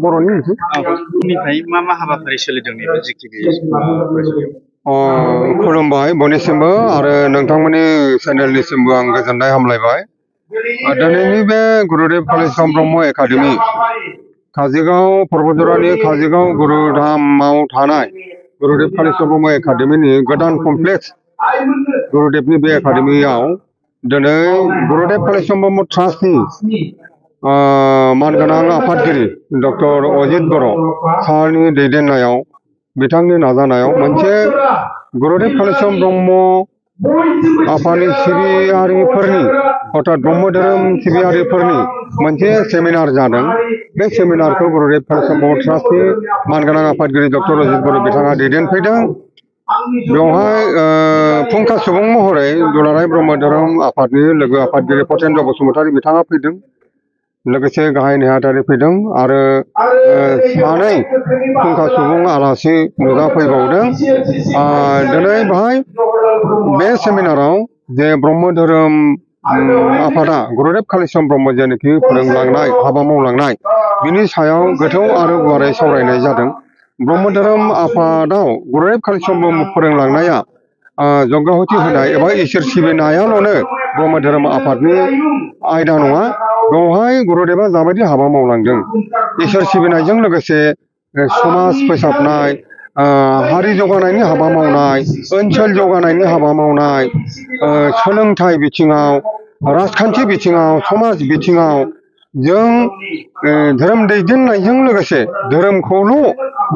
बर'नि मोनसे निफ्राय मा हाबाफारि सोलिदों नैबे जिटिभि खुलुमबाय बयनिसिमबो आरो नोंथांमोननि चेनेलनिसिमबो आं गोजोननाय हामलायबाय। दिनैनि बे गुरुदेव कालिचरण ब्रह्म एकाडेमि काजोलगाव पर्बतजरानि काजोलगाव गुरुधामाव थानाय गुरुदेव कालिचरण ब्रह्म एकाडेमिनि गोदान कमप्लेक्स गुरुदेवनि बे एकाडेमियाव दिनै गुरुदेव कालिचरण ब्रह्म ट्रास्टनि मानगोनां आफादगिरि डक्टर अजित बर' सारनि दैदेननायाव बिथांनि नाजानायाव मोनसे गुरुदेव कालिचरण ब्रह्म आफादनि सिबियारिफोरनि अर्थात ब्रह्म धोरोम सिबियारिफोरनि मोनसे सेमिनार जादों। बे सेमिनारखौ गुरुदेव कालिचरण ब्रह्म ट्रास्टनि मानगोनां आफादगिरि डक्टर अजित बर' बिथाङा दैदेनफैदों। बेवहाय फुंखा सुबुं महरै दुलाराय ब्रह्म धोरोम आफादनि लोगो आफादगिरि पतेन्द्र बसुमतारी बिथाङा फैदों। लोगोसे गाहाय नेहाथारि फैदों आरो सानै फुंखा सुबुं आलासि नुजाफैबावदों। दिनै बेहाय बे सेमिनाराव जे ब्रह्म धोरोम आफादा गुरुदेव कालिचरण ब्रह्म जेनाखि फोरोंलांनाय हाबा मावलांनाय बिनि सायाव गोथौ आरो गुवारै सावरायनाय जादों। ब्रह्म धोरोम आफादाव गुरुदेव कालिचरण ब्रह्म फोरोंलांनाया जग्याहुति होनाय एबा इसोर सिबिनायाल'नो ब्रह्म धोरोम आफादनि आयदा नङा। बेवहाय गुरुदेवा जाबायदि हाबा मावलांदों इसोर सिबिनायजों लोगोसे समाज फोसाबनाय, हारि जौगानायनि हाबा मावनाय, ओनसोल जौगानायनि हाबा मावनाय, सोलोंथाइ बिथिङाव, राजखान्थि बिथिङाव, समाज बिथिङाव जों धोरोम दैदेननायजों लोगोसे धोरोमखौल'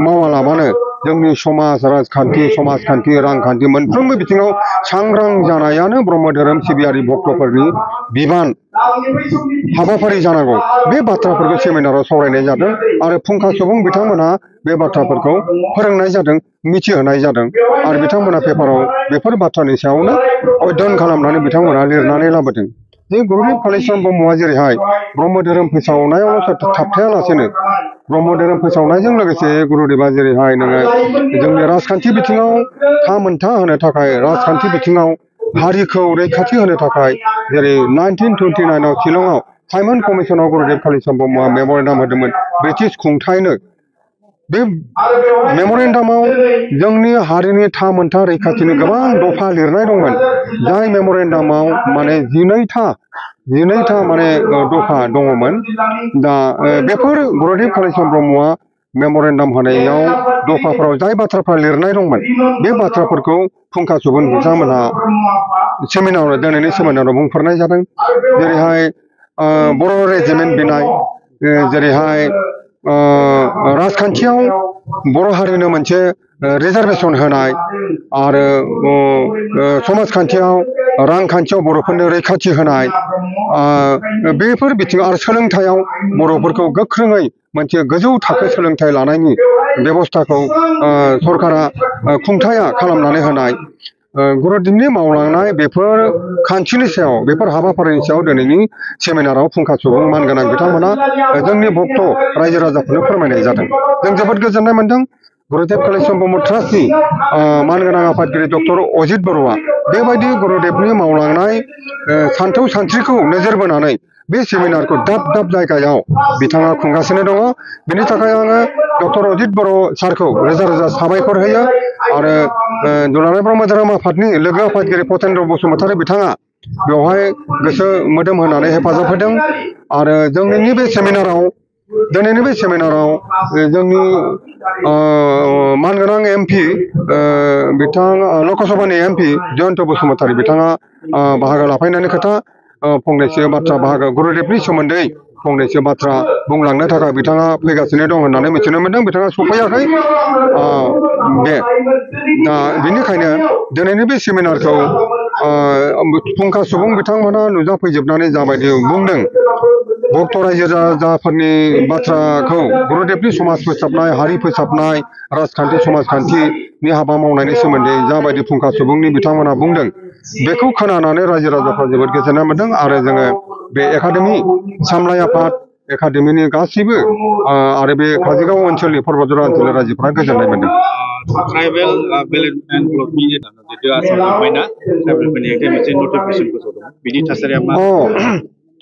मावालाबानो जोंनि समाज राजखान्थि समाजखान्थि रांखान्थि मोनफ्रोमबो बिथिङाव सांग्रां जानायानो ब्रह्म धोरोम सिबियारि भक्तफोरनि बिबान हाबाफारि जानांगौ। बे बाथ्राफोरखौ सेमिनाराव सावरायनाय जादों आरो फुंखा सुबुं बिथांमोनहा बे बाथ्राफोरखौ फोरोंनाय जादों, मिथिहोनाय जादों आरो बिथांमोना पेपाराव बेफोर बाथ्रानि सायावनो अध्ययन खालामनानै बिथांमोना लिरनानै लाबोदों। जे गुरुदेव कालिचरण ब्रह्मआ जेरैहाय ब्रह्म धोरोम फोसावनायावल' थाबथायालासेनो ब्रह्म धोरोम फोसावनायजों लोगोसे गुरुदेवा जेरैहाय नोङो जोंनि राजखान्थि बिथिङाव थामोनथा होनो थाखाय राजखान्थि बिथिङाव हारिखौ रैखाथि होनो थाखाय जेरै 1929आव शिलंआव साइमन कमिसनाव गुरुदेव कालिचरण ब्रह्मआ मेम'रेन्डाम होदोंमोन ब्रिटिश खुंथायनो। बे मेम'रेन्डामाव जोंनि हारिनि थामोनथा रैखाथिनि गोबां दफा लिरनाय दंमोन। जाय मेम'रेन्डामाव माने 12था माने दफा दङमोन। दा बेफोर गुरुदेव कालिचरण ब्रह्मआ मेम'रेन्डाम होनायाव दफाफोराव जाय बाथ्राफ्रा लिरनाय दंमोन बे बाथ्राफोरखौ फुंखा सुबुं बिथांमोनहा दिनैनि सेमिनाराव बुंफोरनाय जादों। जेरैहाय बर' रेजिमेन्ट बिनाय, जेरैहाय राजखान्थियाव बर' हारिनो मोनसे रिजार्भेसन होनाय आरो समाजखान्थियाव रांखान्थियाव बर'फोरनो रैखाथि होनाय, बेफोर बिथिङाव आरो सोलोंथायाव बर'फोरखौ गोख्रोङै मोनसे गोजौ थाखो सोलोंथाइ लानायनि बेबस्थाखौ सरकारा खुंथाया खालामनानै होनाय, गुरुदेवनि मावलांनाय बेफोर खान्थिनि सायाव बेफोर हाबाफारिनि सायाव दिनैनि सेमिनाराव फुंखा सुबुं मानगोनां बिथांमोना जोंनि भक्त रायजो राजाफोरनो फोरमायनाय जादों। जों जोबोद गोजोननाय मोन्दों। गुरुदेव कालिचरण ब्रह्म ट्रास्टनि मानगोनां आफादगिरि डक्टर अजित बर'आ बेबायदि गुरुदेवनि मावलांनाय सान्थौ सानस्रिखौ नोजोर बोनानै बे सेमिनारखौ दाब दाब जायगायाव बिथाङा खुंगासिनो दङ। बेनि थाखाय आङो डक्टर अजित बर' सारखौ रोजा रोजा साबायखर होयो आरो दुलाराय ब्रह्म धोरोम आफादनि लोगो आफादगिरि पतेन्द्र बसुमतारी बिथाङा बेवहाय गोसो मोदोम होनानै हेफाजाब होदों आरो दिनैनि बे सेमिनाराव जोंनि मानगोनां MP बिथां लकसभानि MP जयन्त बसुमतारी बिथाङा बाहागो लाफैनायनि खोथा फंनैसो बाथ्रा गुरुदेवनि सोमोन्दै फंनैसो बाथ्रा बुंलांनो थाखाय बिथाङा फैगासिनो दं होननानै मिथिनो मोन्दों। बिथाङा सफैयाखै। दा बेनिखायनो दिनैनि बे सेमिनारखौ फुंखा सुबुं बिथांमोना नुजाफैजोबनानै जाबायदि बुंदों भक्त रायजो राजाफोरनि बाथ्राखौ गुरुदेवनि समाज फोसाबनाय, हारि फोसाबनाय, राजखान्थि समाजखान्थिनि हाबा मावनायनि सोमोन्दै जाबायदि फुंखा सुबुंनि बिथांमोना बुंदों बेखौ खोनानानै रायजो राजाफ्रा जोबोद गोजोननाय मोन्दों आरो जोङो बे एकाडेमि सामलाय आफाद एकाडेमिनि गासैबो आरो बे काजोलगाव ओनसोलनि पर्बतजरा ओनसोलनि रायजोफ्रा गोजोननाय मोन्दों। ट्राइबेल बेलेट एन्ड ब्लकनि जितु आसाम गभर्नमेन्टआ ट्राइबेलफोरनि मोनसे नटिफिकेसन फोसावदों, बिनि थासारिया मा?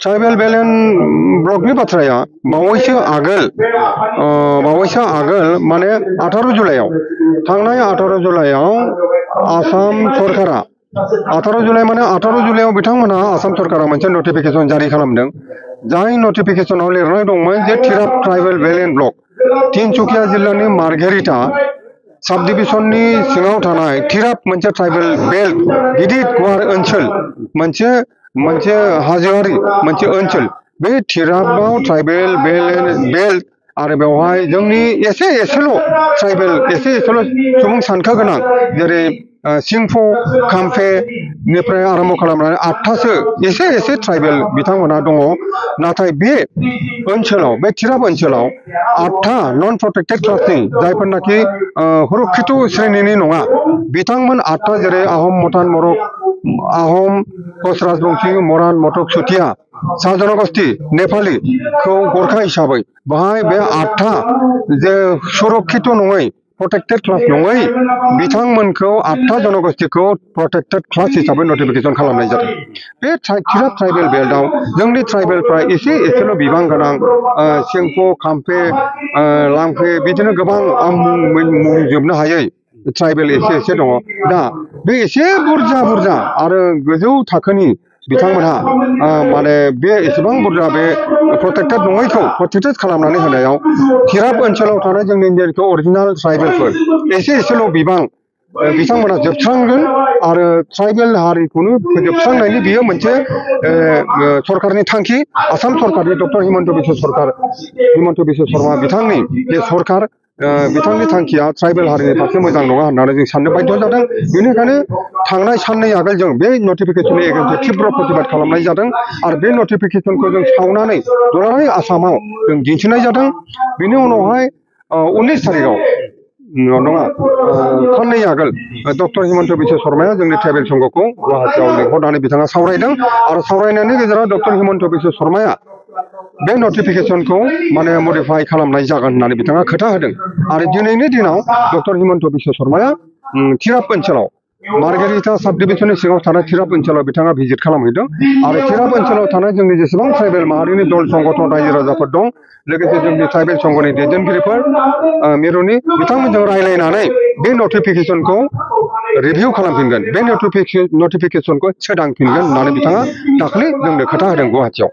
ट्राइबेल बेलेन्स ब्लकनि बाथ्राया बावैसो आगोल माने 18 जुलाइआव थांनाय 18 जुलाइआव आसाम सरकारा 18 जुलाइ माने 18 जुलाइआव बिथांमोनहा आसाम सरकारा मोनसे नटिफिकेशन जारि खालामदों जाय नटिफिकेशनाव लिरनाय दंमोन जे थिराप ट्राइबेल बेलेन्स ब्लक तिनसुकिया जिल्लानि मार्घेरिटा सब डिविजननि सिङाव थानाय थिराप मोनसे ट्राइबेल बेल्ट गिदिर गुवार ओनसोल मोनसे हाजोआरि मोनसे ओनसोल बे थिरापआव ट्राइबेल बेल्ट आरो बेवहाय जोंनि एसेल' ट्राइबेल एसेल' सुबुं सानखो गोनां जेरै सिंफो खाम्फे निफ्राय आरम्भ खालामनानै 8थासो एसे ट्राइबेल बिथांमोना दङ नाथाय बे ओनसोलाव बे थिराप ओनसोलाव 8था नन प्रोटेक्टेड क्लासनि जायफोरनाखि हुरुक्षित श्रेणीनि नङा बिथांमोन 8था जेरै आहम मतान मरक आहम कच राजबंशी मरान मटक चुटिया सा जनगोष्ठी नेपालीखौ गरखा हिसाबै बाहाय बे 8था जे सुरक्षित नङै प्रोटेक्टेड क्लास नङै बिथांमोनखौ 8था जनगोष्ठीखौ प्रोटेक्टेड क्लास हिसाबै नटिफिकेशन खालामनाय जादों बे थिराप ट्राइबेल बेल्टआव जोंनि ट्राइबेलफ्रा एसेल' बिबां गोनां सिंफो खाम्फे लांफे बिदिनो गोबां मुंजोबनो हायै ट्राइबेल एसे दङ दा बे एसे बुरजा आरो गोजौ थाखोनि बिथांमोनहा माने बे एसेबां बुरजा बे प्रोटेक्टेड नङैखौ प्रोटेक्टेड खालामनानै होनायाव थिराप ओनसोलाव थानाय जोंनि इन्डियानिखौ अरिजिनाल ट्राइबेलफोर एसेल' बिबां बिथांमोना जोबस्रांगोन आरो ट्राइबेल हारिखौनो फोजोबस्रांनायनि बियो मोनसे सरकारनि थांखि आसाम सरकारनि डक्टर हिमन्त बिश्व शर्मा बिथांनि बे सरकार बिथांनि थांखिया ट्राइबेल हारिनि फारसे मोजां नङा होननानै जों साननो बाध्य जादों बेनिखायनो थांनाय साननै आगोल जों बे नटिफिकेशननि एगेन्स्टै तीव्र प्रतिबाद खालामनाय जादों आरो बे नटिफिकेशनखौ जों सावनानै दुलाराय आसामाव जों दिन्थिनाय जादों बेनि उनावहाय 19 तारिखआव नङा साननै आगोल डक्टर हिमन्त बिश्व शर्माया जोंनि ट्राइबेल संघखौ गुवाहाटीआव लिंहरनानै बिथाङा सावरायदों आरो सावरायनायनि गेजेराव डक्टर हिमन्त बिश्व शर्माया बे नटिफिकेशनखौ माने मडिफाइ खालामनाय जागोन होननानै बिथाङा खोथा होदों आरो दिनैनि दिनाव डक्टर हिमन्त बिश्व शर्माया थिराप ओनसोलाव मार्घेरिटा सब डिविजननि सिङाव थानाय थिराप ओनसोलाव बिथाङा भिजिट खालामहैदों आरो थिराप ओनसोलाव थानाय जोंनि जेसेबां ट्राइबेल माहारिनि दल संगठन रायजो राजाफोर दं लोगोसे जोंनि ट्राइबेल संघनि दैदेनगिरिफोर मिरुनि बिथांमोनजों रायलायनानै बे नटिफिकेशनखौ रिभिउ खालामफिनगोन बे नटिफिकेशनखौ सोदांफिनगोन होननानै बिथाङा दाखालि जोंनो खोथा होदों गुवाहाटीआव